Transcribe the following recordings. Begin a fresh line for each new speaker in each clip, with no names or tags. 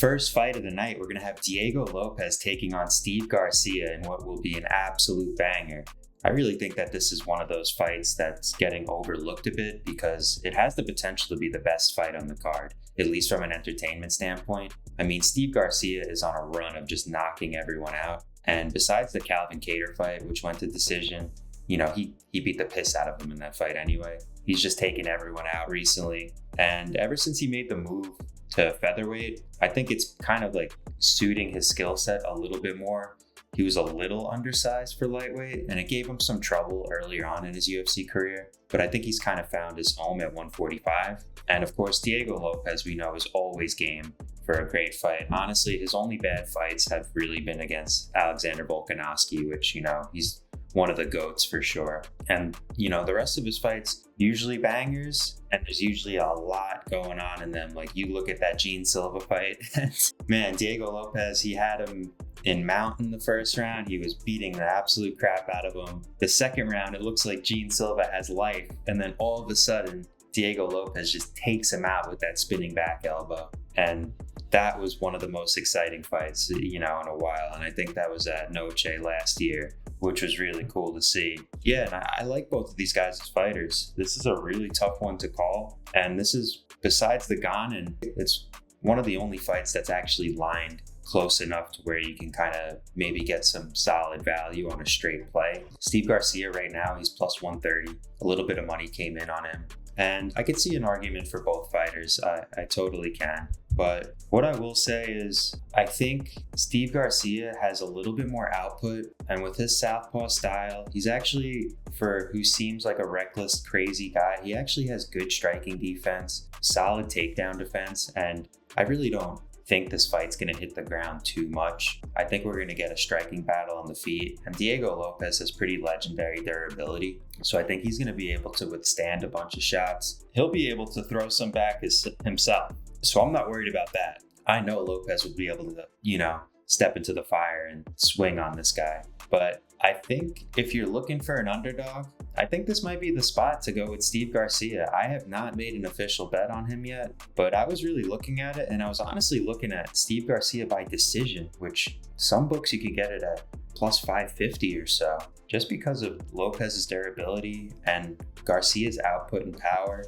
First fight of the night, we're going to have Diego Lopes taking on Steve Garcia in what will be an absolute banger. I really think that this is one of those fights that's getting overlooked a bit because it has the potential to be the best fight on the card, at least from an entertainment standpoint. I mean, Steve Garcia is on a run of just knocking everyone out. And besides the Calvin Kattar fight, which went to decision, he beat the piss out of him in that fight anyway. He's just taken everyone out recently. And ever since he made the move to featherweight, I think it's kind of like suiting his skill set a little bit more. He was a little undersized for lightweight, and it gave him some trouble earlier on in his UFC career. But I think he's kind of found his home at 145. And of course, Diego Lopes, we know, is always game for a great fight. Honestly, his only bad fights have really been against Alexander Volkanovski, which, he's one of the GOATs for sure. And, the rest of his fights, usually bangers, and there's usually a lot going on in them. Like, you look at that Gene Silva fight, man, Diego Lopes, he had him in mount in the first round. He was beating the absolute crap out of him. The second round, it looks like Gene Silva has life. And then all of a sudden, Diego Lopes just takes him out with that spinning back elbow. And that was one of the most exciting fights, in a while. And I think that was at Noche last year, which was really cool to see. Yeah, and I like both of these guys as fighters. This is a really tough one to call. And this is, besides the Gane, and it's one of the only fights that's actually lined close enough to where you can kind of maybe get some solid value on a straight play. Steve Garcia right now, he's plus 130. A little bit of money came in on him. And I could see an argument for both fighters. I totally can. But what I will say is, I think Steve Garcia has a little bit more output. And with his southpaw style, he's actually, for who seems like a reckless, crazy guy, he actually has good striking defense, solid takedown defense. And I really don't think this fight's going to hit the ground too much. I think we're going to get a striking battle on the feet. And Diego Lopes has pretty legendary durability. So I think he's going to be able to withstand a bunch of shots. He'll be able to throw some back himself. So I'm not worried about that. I know Lopes would be able to, step into the fire and swing on this guy. But I think if you're looking for an underdog, I think this might be the spot to go with Steve Garcia. I have not made an official bet on him yet, but I was really looking at it, and I was honestly looking at Steve Garcia by decision, which some books you could get it at plus 550 or so, just because of Lopes's durability and Garcia's output and power.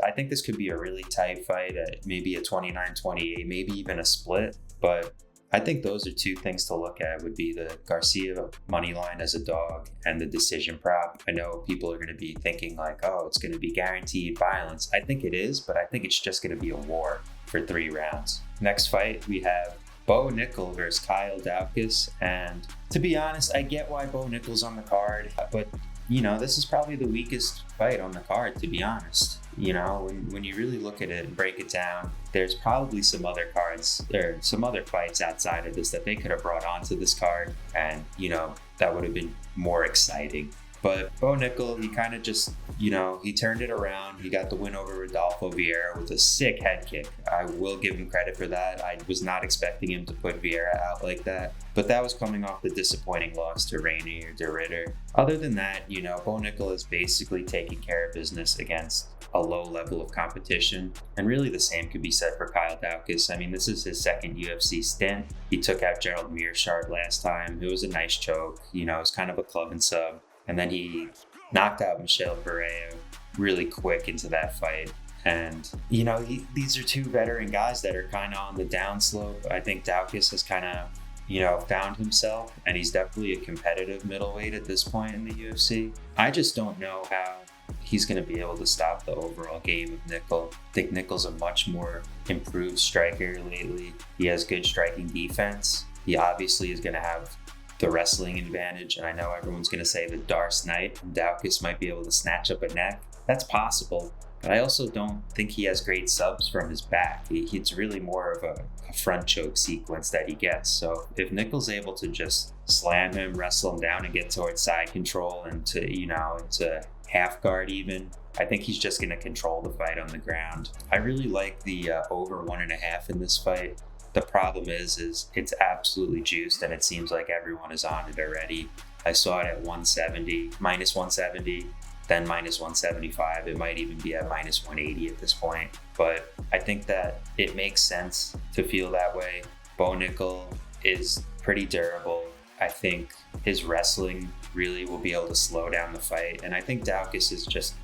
I think this could be a really tight fight at maybe a 29-28, maybe even a split. But I think those are two things to look at, would be the Garcia money line as a dog and the decision prop. I know people are going to be thinking like, oh, it's going to be guaranteed violence. I think it is, but I think it's just going to be a war for 3 rounds. Next fight, we have Bo Nickal versus Kyle Daukaus. And to be honest, I get why Bo Nickal's on the card, but this is probably the weakest fight on the card, to be honest. When you really look at it and break it down, there's probably some other cards or some other fights outside of this that they could have brought onto this card, and that would have been more exciting. But Bo Nickal, he kind of just, he turned it around. He got the win over Rodolfo Vieira with a sick head kick. I will give him credit for that. I was not expecting him to put Vieira out like that. But that was coming off the disappointing loss to Rainier de Ritter. Other than that, Bo Nickal is basically taking care of business against a low level of competition. And really the same could be said for Kyle Daukaus. I mean, this is his second UFC stint. He took out Gerald Meerschaert last time. It was a nice choke. It was kind of a club and sub. And then he knocked out Michel Pereira really quick into that fight. And, these are two veteran guys that are kind of on the downslope. I think Daukaus has kind of, found himself, and he's definitely a competitive middleweight at this point in the UFC. I just don't know how he's going to be able to stop the overall game of Nickal. I think Nickal's a much more improved striker lately. He has good striking defense. He obviously is going to have the wrestling advantage, and I know everyone's going to say the Darce Knight and Daukaus might be able to snatch up a neck. That's possible, but I also don't think he has great subs from his back. It's really more of a front choke sequence that he gets. So if Nickal's able to just slam him, wrestle him down, and get towards side control and into half guard even, I think he's just going to control the fight on the ground. I really like the over 1.5 in this fight. The problem is it's absolutely juiced, and it seems like everyone is on it already. I saw it at 170, minus 170. than minus 175. It might even be at minus 180 at this point. But I think that it makes sense to feel that way. Bo Nickal is pretty durable. I think his wrestling really will be able to slow down the fight. And I think Daukaus is just,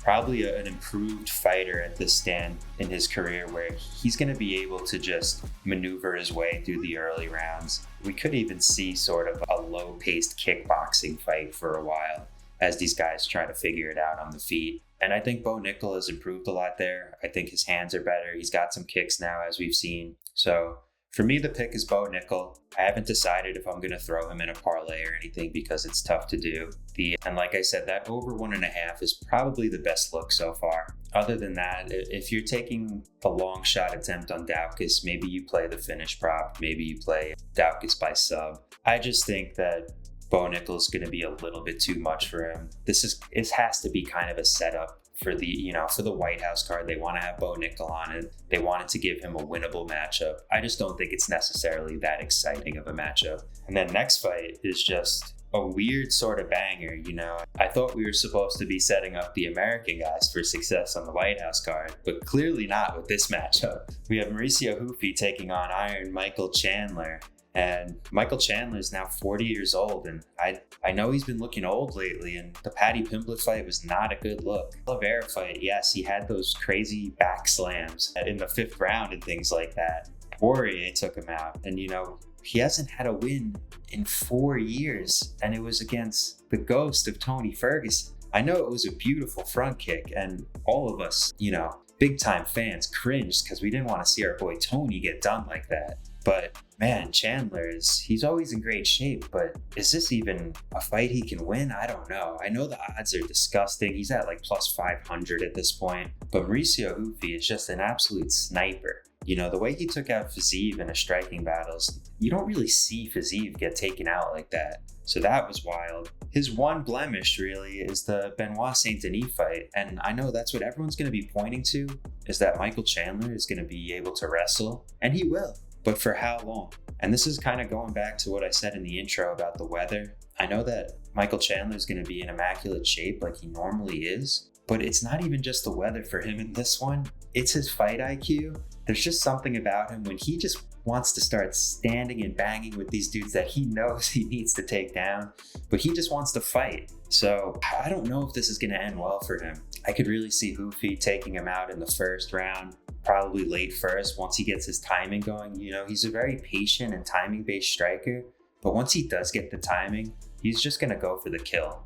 probably an improved fighter at this stand in his career where he's going to be able to just maneuver his way through the early rounds. We could even see sort of a low-paced kickboxing fight for a while as these guys try to figure it out on the feet. And I think Bo Nickal has improved a lot there. I think his hands are better. He's got some kicks now, as we've seen. So for me, the pick is Bo Nickal. I haven't decided if I'm going to throw him in a parlay or anything because it's tough to do. And like I said, that over 1.5 is probably the best look so far. Other than that, if you're taking a long shot attempt on Daukaus, maybe you play the finish prop. Maybe you play Daukaus by sub. I just think that Bo Nickal is going to be a little bit too much for him. This has to be kind of a setup for the White House card. They want to have Bo Nickal on it. They wanted to give him a winnable matchup. I just don't think it's necessarily that exciting of a matchup. And then next fight is just a weird sort of banger. I thought we were supposed to be setting up the American guys for success on the White House card, but clearly not with this matchup. We have Mauricio Ruffy taking on Iron Michael Chandler. And Michael Chandler is now 40 years old, and I know he's been looking old lately, and the Paddy Pimblett fight was not a good look. Oliveira fight, yes, he had those crazy back slams in the 5th round and things like that. Poirier took him out, and he hasn't had a win in 4 years, and it was against the ghost of Tony Ferguson. I know it was a beautiful front kick, and all of us, big time fans cringed because we didn't want to see our boy Tony get done like that. But man, Chandler he's always in great shape, but is this even a fight he can win? I don't know. I know the odds are disgusting. He's at like plus 500 at this point, but Mauricio Ruffy is just an absolute sniper. The way he took out Fiziev in a striking battles, you don't really see Fiziev get taken out like that. So that was wild. His one blemish really is the Benoit Saint Denis fight. And I know that's what everyone's going to be pointing to, is that Michael Chandler is going to be able to wrestle, and he will. But for how long? And this is kind of going back to what I said in the intro about the weather. I know that Michael Chandler is going to be in immaculate shape like he normally is, but it's not even just the weather for him in this one. It's his fight IQ. There's just something about him when he just wants to start standing and banging with these dudes that he knows he needs to take down, but he just wants to fight. So I don't know if this is going to end well for him. I could really see Ruffy taking him out in the 1st round. Probably late first once he gets his timing going. He's a very patient and timing-based striker, but once he does get the timing, he's just going to go for the kill.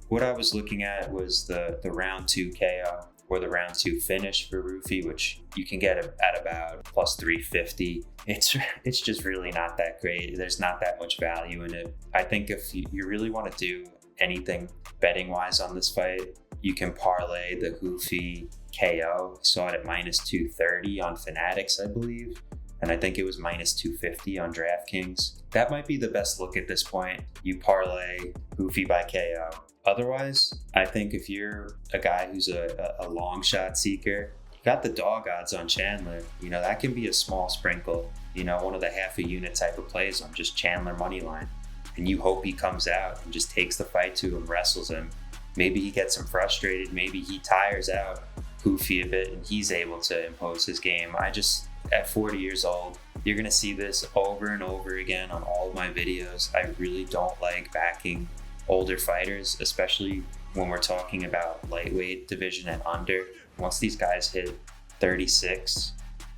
What I was looking at was the round 2 KO or the round 2 finish for Ruffy, which you can get at about plus 350. It's just really not that great. There's not that much value in it. I think if you really want to do anything betting-wise on this fight, you can parlay the Ruffy KO. Saw it at minus 230 on Fanatics, I believe. And I think it was minus 250 on DraftKings. That might be the best look at this point. You parlay Ruffy by KO. Otherwise, I think if you're a guy who's a long shot seeker, you got the dog odds on Chandler. That can be a small sprinkle. One of the half a unit type of plays on just Chandler money line. And you hope he comes out and just takes the fight to him, wrestles him. Maybe he gets him frustrated. Maybe he tires out Ruffy a bit and he's able to impose his game. At 40 years old, you're going to see this over and over again on all of my videos. I really don't like backing older fighters, especially when we're talking about lightweight division and under. Once these guys hit 36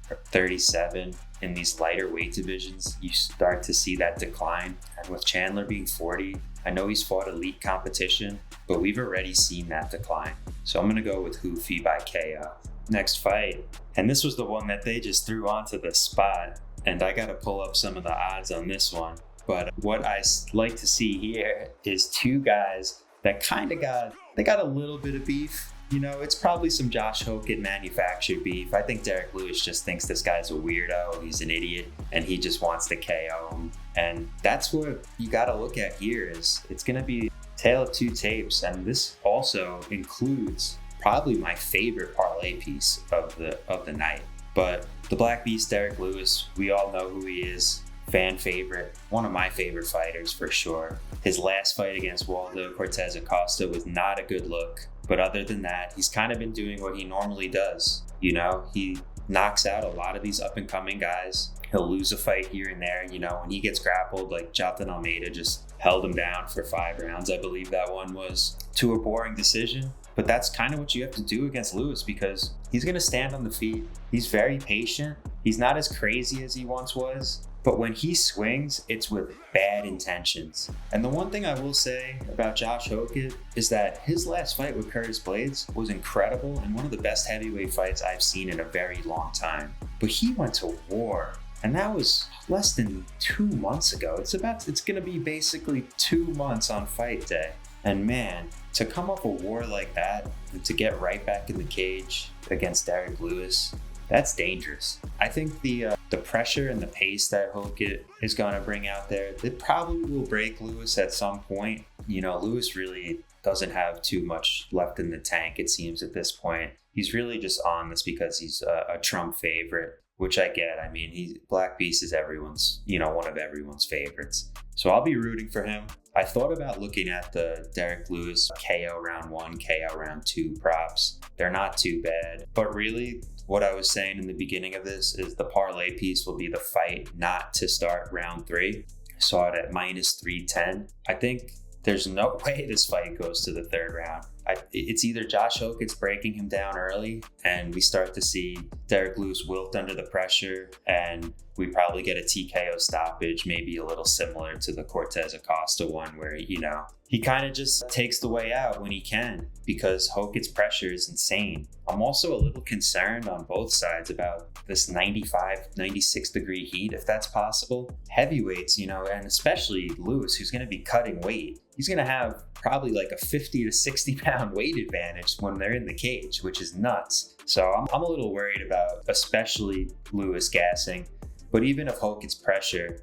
or 37 in these lighter weight divisions, you start to see that decline. And with Chandler being 40, I know he's fought elite competition, but we've already seen that decline. So I'm going to go with Ruffy by KO. Next fight, and this was the one that they just threw onto the spot, and I got to pull up some of the odds on this one. But what I like to see here is 2 guys that kind of got a little bit of beef. It's probably some Josh Hokit manufactured beef. I think Derrick Lewis just thinks this guy's a weirdo, he's an idiot, and he just wants to KO him. And that's what you got to look at here. Is it's going to be tale of 2 tapes, and this also includes probably my favorite parlay piece of the night. But the Black Beast, Derrick Lewis, we all know who he is. Fan favorite, one of my favorite fighters for sure. His last fight against Waldo Cortez Acosta was not a good look. But other than that, he's kind of been doing what he normally does. You know, he knocks out a lot of these up-and-coming guys. He'll lose a fight here and there. You know, when he gets grappled, like Jonathan Almeida just held him down for 5 rounds. I believe that one was, to a boring decision. But that's kind of what you have to do against Lewis, because he's going to stand on the feet. He's very patient. He's not as crazy as he once was. But when he swings, it's with bad intentions. And the one thing I will say about Josh Hokit is that his last fight with Curtis Blades was incredible and one of the best heavyweight fights I've seen in a very long time. But he went to war, and that was less than 2 months ago. It's going to be basically 2 months on fight day. And man, to come off a war like that and to get right back in the cage against Derrick Lewis, that's dangerous. I think the pressure and the pace that Hokit is going to bring out there, it probably will break Lewis at some point. You know, Lewis really doesn't have too much left in the tank, it seems, at this point. He's really just on this because he's a Trump favorite, which I get. I mean, Black Beast is one of everyone's favorites. So I'll be rooting for him. I thought about looking at the Derrick Lewis KO round 1, KO round 2 props. They're not too bad. But really, what I was saying in the beginning of this is the parlay piece will be the fight not to start round 3. I saw it at minus 310. I think there's no way this fight goes to the 3rd round. It's either Josh Hokit's breaking him down early and we start to see Derrick Lewis wilt under the pressure, and we probably get a TKO stoppage, maybe a little similar to the Cortez Acosta one where, you know, he kind of just takes the way out when he can because Hokit's pressure is insane. I'm also a little concerned on both sides about this 95, 96 degree heat, if that's possible. Heavyweights, you know, and especially Lewis, who's going to be cutting weight, he's going to have probably like a 50 to 60 pound weight advantage when they're in the cage, which is nuts. So I'm a little worried about especially Lewis gassing. But even if Hokit's pressure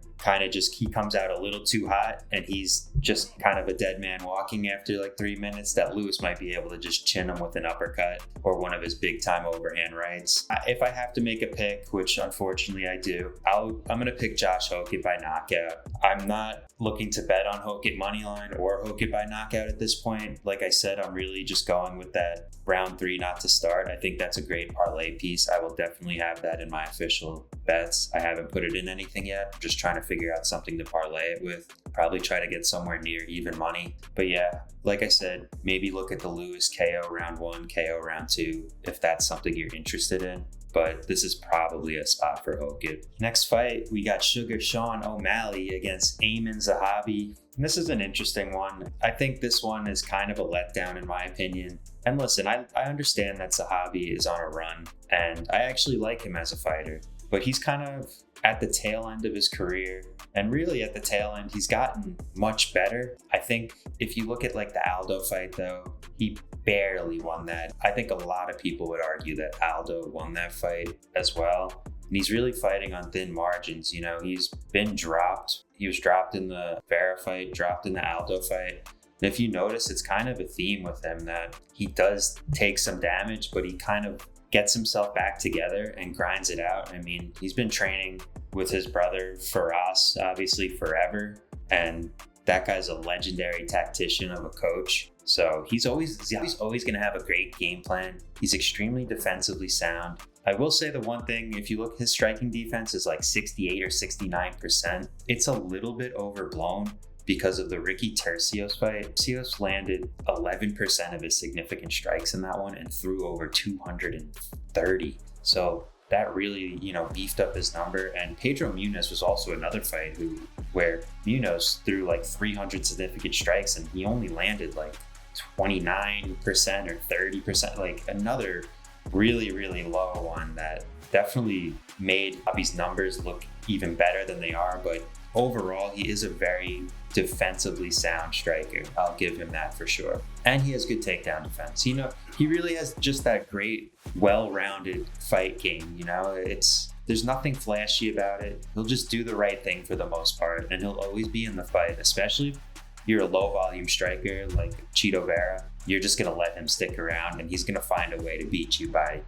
he comes out a little too hot and he's just kind of a dead man walking after like 3 minutes, that Lewis might be able to just chin him with an uppercut or one of his big time overhand rights. If I have to make a pick, which unfortunately I do, I'm going to pick Josh Hokit by knockout. I'm not looking to bet on Hokit moneyline or Hokit by knockout at this point. Like I said, I'm really just going with that round 3 not to start. I think that's a great parlay piece. I will definitely have that in my official bets. I haven't put it in anything yet. I'm just trying to figure out something to parlay it with. Probably try to get somewhere near even money. But yeah, like I said, maybe look at the Lewis KO round 1, KO round 2, if that's something you're interested in. But this is probably a spot for Hokit. Next fight, we got Sugar Sean O'Malley against Aiemann Zahabi. And this is an interesting one. I think this one is kind of a letdown in my opinion. And listen, I understand that Zahabi is on a run, and I actually like him as a fighter. But he's kind of at the tail end of his career. And really at the tail end, he's gotten much better. I think if you look at like the Aldo fight though, he barely won that. I think a lot of people would argue that Aldo won that fight as well. And he's really fighting on thin margins. You know, he's been dropped. He was dropped in the Vera fight, dropped in the Aldo fight. And if you notice, it's kind of a theme with him that he does take some damage, but he kind of gets himself back together and grinds it out. I mean, he's been training with his brother Faraz, obviously, forever. And that guy's a legendary tactician of a coach. So he's always going to have a great game plan. He's extremely defensively sound. I will say the one thing, if you look, his striking defense is like 68 or 69%. It's a little bit overblown because of the Ricky Tercios fight. Tercios landed 11% of his significant strikes in that one and threw over 230. So that really, beefed up his number. And Pedro Munoz was also another fight where Munoz threw like 300 significant strikes and he only landed like 29% or 30%, like another really, really low one that definitely made Bobby's numbers look even better than they are. But overall, he is a very defensively sound striker. I'll give him that for sure. And he has good takedown defense. He really has just that great, well-rounded fight game. There's nothing flashy about it. He'll just do the right thing for the most part, and he'll always be in the fight, especially if you're a low-volume striker like Chito Vera. You're just going to let him stick around, and he's going to find a way to beat you by,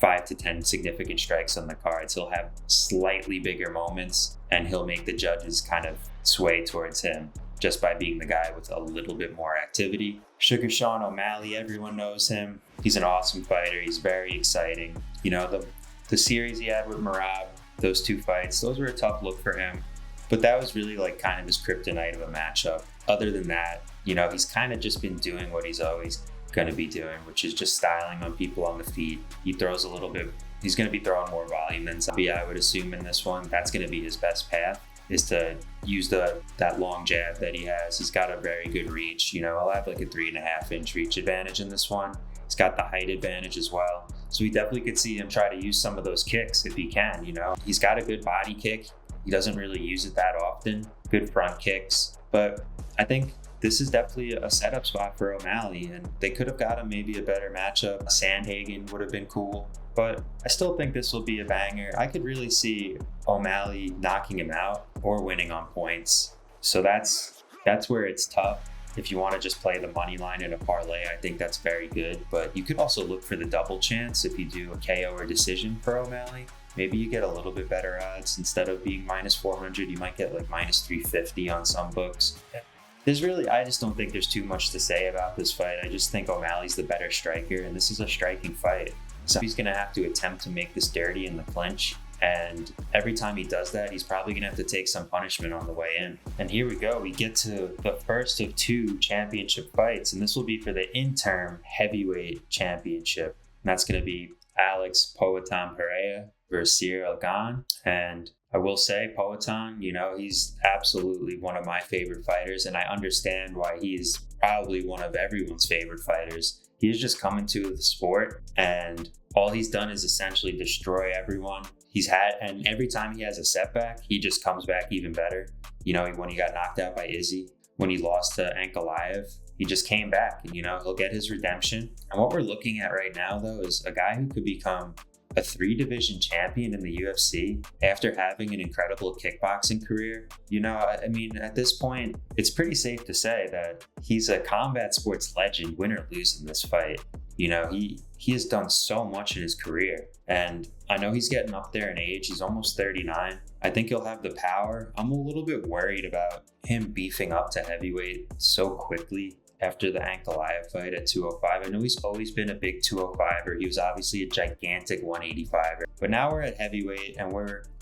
5 to 10 significant strikes on the cards. He'll have slightly bigger moments, and he'll make the judges kind of sway towards him. just by being the guy with a little bit more activity. Sugar Sean O'Malley, everyone knows him. He's an awesome fighter. He's very exciting. You know, the series he had with Merab, those 2 fights, those were a tough look for him. But that was really like kind of his kryptonite of a matchup. Other than that, you know, he's kind of just been doing what he's always going to be doing, which is just styling on people on the feet. He throws a little bit. He's going to be throwing more volume than Zahabi, I would assume, in this one. That's going to be his best path, is to use that long jab that he has. He's got a very good reach. You know, he'll have like a 3.5-inch reach advantage in this one. He's got the height advantage as well. So we definitely could see him try to use some of those kicks if he can, you know. He's got a good body kick. He doesn't really use it that often. Good front kicks. But I think this is definitely a setup spot for O'Malley, and they could have got him maybe a better matchup. Sandhagen would have been cool, but I still think this will be a banger. I could really see O'Malley knocking him out or winning on points. So that's where it's tough. If you want to just play the money line in a parlay, I think that's very good. But you could also look for the double chance if you do a KO or decision for O'Malley. Maybe you get a little bit better odds. Instead of being -400, you might get like -350 on some books. I just don't think there's too much to say about this fight. I just think O'Malley's the better striker, and this is a striking fight. So he's going to have to attempt to make this dirty in the clinch. And every time he does that, he's probably going to have to take some punishment on the way in. And here we go. We get to the first of 2 championship fights, and this will be for the interim heavyweight championship. And that's going to be Alex Poatan Pereira versus Ciryl Gane. And I will say, Poatan, you know, he's absolutely one of my favorite fighters, and I understand why he's probably one of everyone's favorite fighters. He's just come into the sport, and all he's done is essentially destroy everyone. And every time he has a setback, he just comes back even better. You know, when he got knocked out by Izzy, when he lost to Ankalaev, he just came back, and, you know, he'll get his redemption. And what we're looking at right now, though, is a guy who could become a 3-division champion in the UFC after having an incredible kickboxing career. You know, I mean, at this point, it's pretty safe to say that he's a combat sports legend, win or lose in this fight. You know, he has done so much in his career, and I know he's getting up there in age. He's almost 39. I think he'll have the power. I'm a little bit worried about him beefing up to heavyweight so quickly after the Ankalaev fight at 205. I know he's always been a big 205er. He was obviously a gigantic 185er. But now we're at heavyweight, and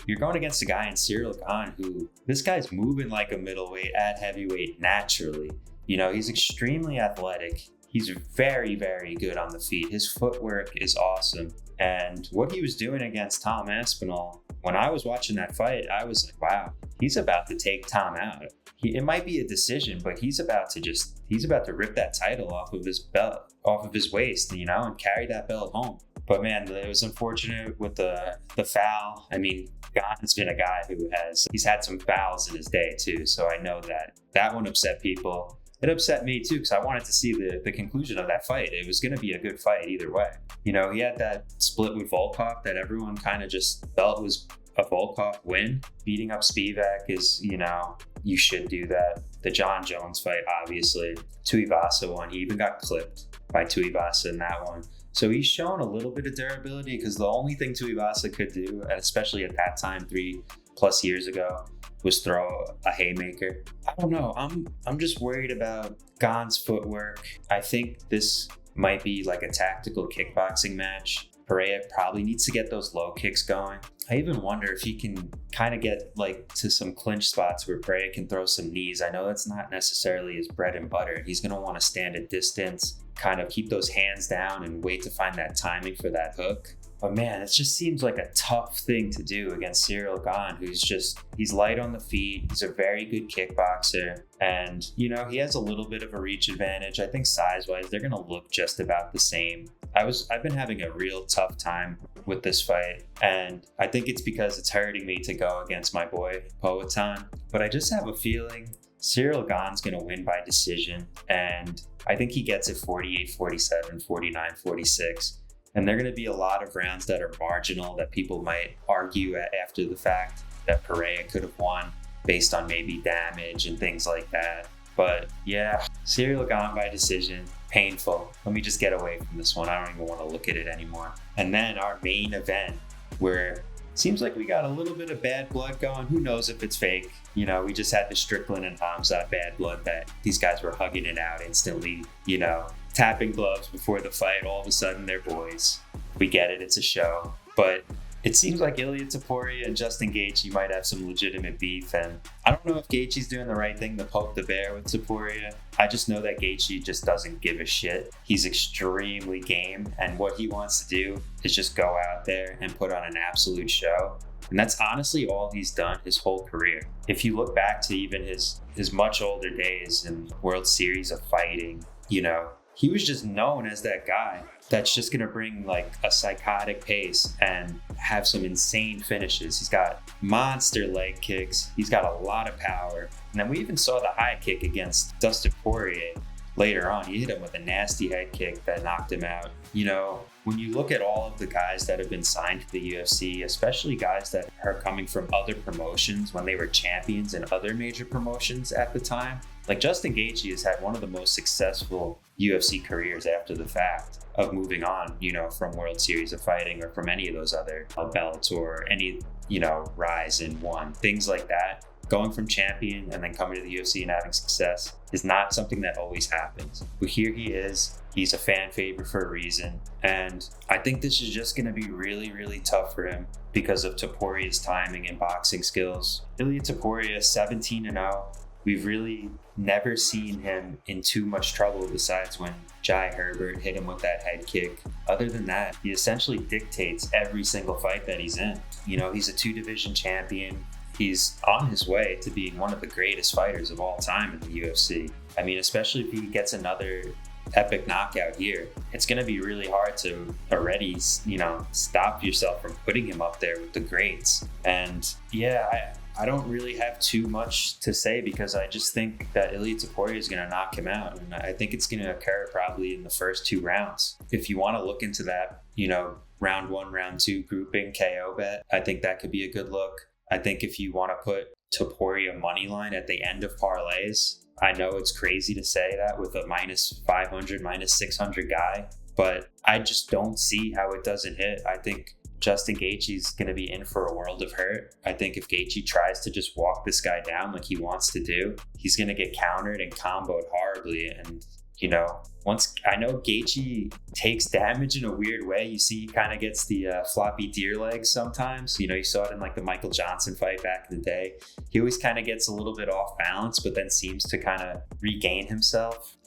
you're going against a guy in Ciryl Gane who, this guy's moving like a middleweight at heavyweight naturally. You know, he's extremely athletic. He's very, very good on the feet. His footwork is awesome. And what he was doing against Tom Aspinall, when I was watching that fight, I was like, wow, he's about to take Tom out. It might be a decision, but he's about to rip that title off of his belt, off of his waist, you know, and carry that belt home. But man, it was unfortunate with the foul. I mean, Gane's been a guy he's had some fouls in his day too. So I know that one upset people. It upset me too, because I wanted to see the conclusion of that fight. It was going to be a good fight either way. You know, he had that split with Volkov that everyone kind of just felt was a Volkov win. Beating up Spivak is, you know, you should do that. The John Jones fight, obviously. Tuivasa one, he even got clipped by Tuivasa in that one. So he's shown a little bit of durability, because the only thing Tuivasa could do, especially at that time, 3+ years ago, was throw a haymaker. I don't know. I'm just worried about Gane's footwork. I think this might be like a tactical kickboxing match. Pereira probably needs to get those low kicks going. I even wonder if he can kind of get like to some clinch spots where Pereira can throw some knees. I know that's not necessarily his bread and butter. He's going to want to stand at distance, kind of keep those hands down and wait to find that timing for that hook. But man, it just seems like a tough thing to do against Ciryl Gane, he's light on the feet. He's a very good kickboxer. And, you know, he has a little bit of a reach advantage. I think size-wise, they're going to look just about the same. I've been having a real tough time with this fight. And I think it's because it's hurting me to go against my boy, Poatan. But I just have a feeling Ciryl Gane's going to win by decision. And I think he gets it 48-47, 49-46. And there are going to be a lot of rounds that are marginal that people might argue after the fact that Pereira could have won based on maybe damage and things like that. But yeah, Ciryl Gane by decision, painful. Let me just get away from this one. I don't even want to look at it anymore. And then our main event, where seems like we got a little bit of bad blood going. Who knows if it's fake? You know, we just had the Strickland and Hamza bad blood that these guys were hugging it out instantly, you know, tapping gloves before the fight. All of a sudden, they're boys. We get it. It's a show. But it seems like Ilia Topuria and Justin Gaethje might have some legitimate beef, and I don't know if Gaethje's doing the right thing to poke the bear with Topuria. I just know that Gaethje just doesn't give a shit. He's extremely game, and what he wants to do is just go out there and put on an absolute show. And that's honestly all he's done his whole career. If you look back to even his much older days in World Series of fighting, you know, he was just known as that guy that's just going to bring like a psychotic pace and have some insane finishes. He's got monster leg kicks. He's got a lot of power. And then we even saw the high kick against Dustin Poirier later on. He hit him with a nasty head kick that knocked him out. You know, when you look at all of the guys that have been signed to the UFC, especially guys that are coming from other promotions when they were champions in other major promotions at the time, like Justin Gaethje has had one of the most successful UFC careers after the fact of moving on, you know, from World Series of Fighting or from any of those other belts or any, you know, Rise and One, things like that. Going from champion and then coming to the UFC and having success is not something that always happens. But here he is. He's a fan favorite for a reason. And I think this is just going to be really, really tough for him because of Topuria's timing and boxing skills. Ilia Topuria, 17-0. We've really never seen him in too much trouble besides when Jai Herbert hit him with that head kick. Other than that, he essentially dictates every single fight that he's in. You know, he's a 2-division champion. He's on his way to being one of the greatest fighters of all time in the UFC. I mean, especially if he gets another epic knockout here, it's going to be really hard to already, you know, stop yourself from putting him up there with the greats. And yeah, I don't really have too much to say because I just think that Ilia Topuria is going to knock him out. And I think it's going to occur probably in the first 2 rounds. If you want to look into that, you know, round 1, round 2 grouping KO bet, I think that could be a good look. I think if you want to put Topuria money line at the end of parlays, I know it's crazy to say that with a minus 500, minus 600 guy, but I just don't see how it doesn't hit. I think Justin Gaethje's going to be in for a world of hurt. I think if Gaethje tries to just walk this guy down like he wants to do, he's going to get countered and comboed horribly. And, you know, once I know Gaethje takes damage in a weird way, you see he kind of gets the floppy deer legs sometimes. You know, you saw it in like the Michael Johnson fight back in the day. He always kind of gets a little bit off balance, but then seems to kind of regain himself.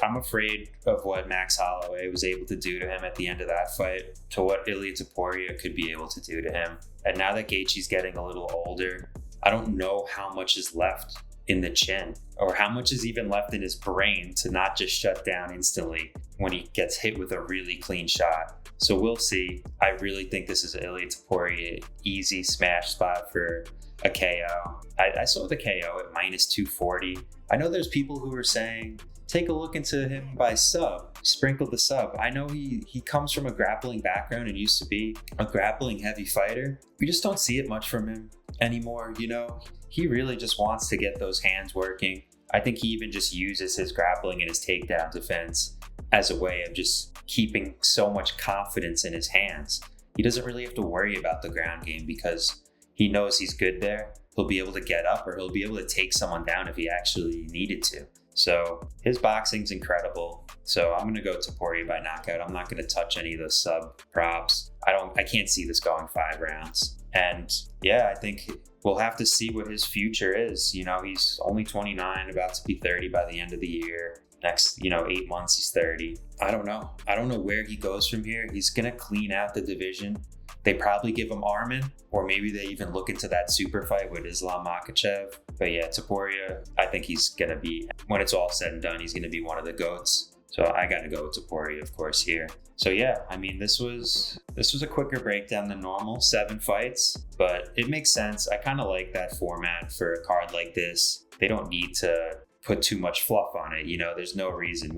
I'm afraid of what Max Holloway was able to do to him at the end of that fight to what Ilia Topuria could be able to do to him. And now that Gaethje's getting a little older, I don't know how much is left in the chin or how much is even left in his brain to not just shut down instantly when he gets hit with a really clean shot. So we'll see. I really think this is an Ilia Topuria easy smash spot for a KO. I saw the KO at minus 240. I know there's people who are saying, take a look into him by sub, sprinkle the sub. I know he comes from a grappling background and used to be a grappling heavy fighter. We just don't see it much from him anymore, you know? He really just wants to get those hands working. I think he even just uses his grappling and his takedown defense as a way of just keeping so much confidence in his hands. He doesn't really have to worry about the ground game because he knows he's good there. He'll be able to get up or he'll be able to take someone down if he actually needed to. So his boxing's incredible. So I'm going to go Topuria by knockout. I'm not going to touch any of those sub props. I can't see this going 5 rounds. And yeah, I think we'll have to see what his future is. You know, he's only 29, about to be 30 by the end of the year. Next, 8 months, he's 30. I don't know. I don't know where he goes from here. He's going to clean out the division. They probably give him Aiemann, or maybe they even look into that super fight with Islam Makhachev. But yeah, Topuria, I think he's going to be, when it's all said and done, he's going to be one of the GOATs. So I got to go with Topuria, of course, here. So yeah, I mean, this was a quicker breakdown than normal, 7 fights, but it makes sense. I kind of like that format for a card like this. They don't need to put too much fluff on it. You know, there's no reason.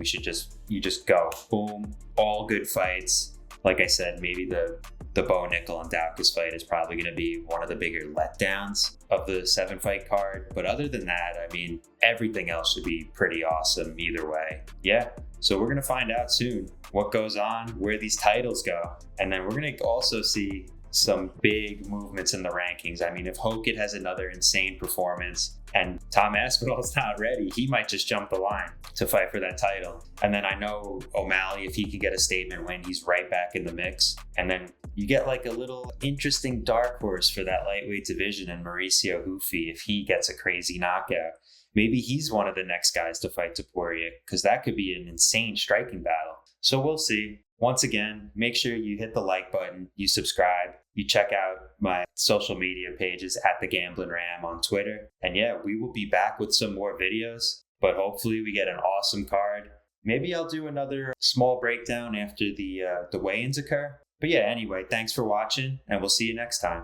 You just go, boom, all good fights. Like I said, maybe the Bo Nickal and Daukaus fight is probably going to be one of the bigger letdowns of the 7-fight card. But other than that, I mean, everything else should be pretty awesome either way. Yeah. So we're going to find out soon what goes on, where these titles go. And then we're going to also see some big movements in the rankings. I mean, if Hokit has another insane performance and Tom Aspinall's not ready, he might just jump the line to fight for that title. And then I know O'Malley, if he can get a statement win, he's right back in the mix. And then you get like a little interesting dark horse for that lightweight division in Mauricio Ruffy. If he gets a crazy knockout, maybe he's one of the next guys to fight Topuria, because that could be an insane striking battle. So we'll see. Once again, make sure you hit the like button, you subscribe, you check out my social media pages at The Gambling Ram on Twitter. And yeah, we will be back with some more videos, but hopefully we get an awesome card. Maybe I'll do another small breakdown after the weigh-ins occur. But yeah, anyway, thanks for watching, and we'll see you next time.